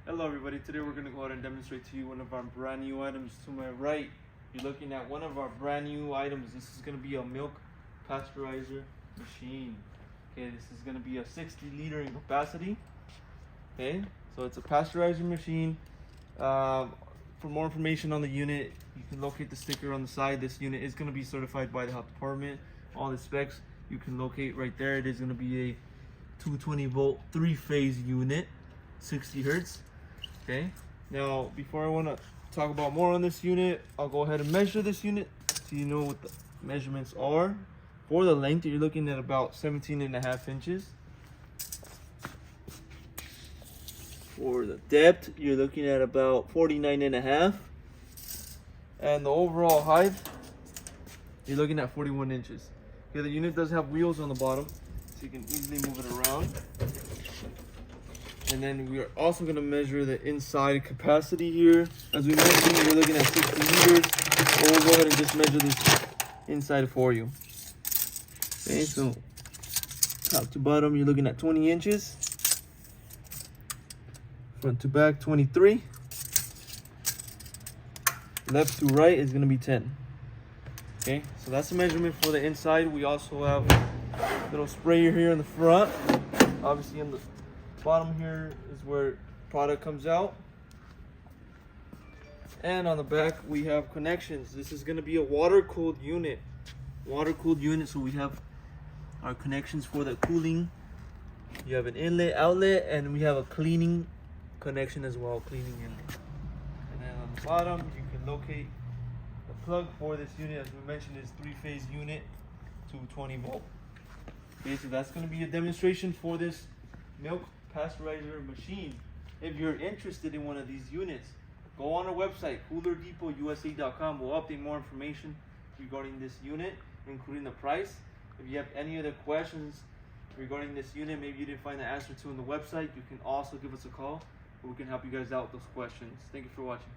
Hello everybody, today we're going to go ahead and demonstrate to you one of our brand new items. To my right, you're looking at one of our brand new items. This is going to be a milk pasteurizer machine. Okay, this is going to be a 60 liter in capacity. Okay, so it's a pasteurizer machine. For more information on the unit, you can locate the sticker on the side. This unit is going to be certified by the health department. All the specs you can locate right there. It is going to be a 220 volt 3-phase unit, 60 hertz. Okay, now before I want to talk about more on this unit, I'll go ahead and measure this unit so you know what the measurements are. For the length, you're looking at about 17.5 inches. For the depth, you're looking at about 49.5. And the overall height, you're looking at 41 inches. Okay, the unit does have wheels on the bottom, so you can easily move it around. And then we are also going to measure the inside capacity here. As we mentioned, we're looking at 60 liters. So we'll go ahead and just measure this inside for you. Okay, so top to bottom, you're looking at 20 inches. Front to back, 23. Left to right is going to be 10. Okay, so that's the measurement for the inside. We also have a little sprayer here in the front. Obviously, in the bottom here is where product comes out, and on the back we have connections. This is going to be a water-cooled unit. So we have our connections for the cooling. You have an inlet, outlet, and we have a cleaning connection as well, cleaning inlet. And then on the bottom you can locate the plug for this unit. As we mentioned, is 3-phase unit, 220 volt. Okay, so that's going to be a demonstration for this milk pasteurizer machine. If you're interested in one of these units, go on our website, coolerdepotUSA.com. We'll update more information regarding this unit, including the price. If you have any other questions regarding this unit, maybe you didn't find the answer to in the website, you can also give us a call, or we can help you guys out with those questions. Thank you for watching.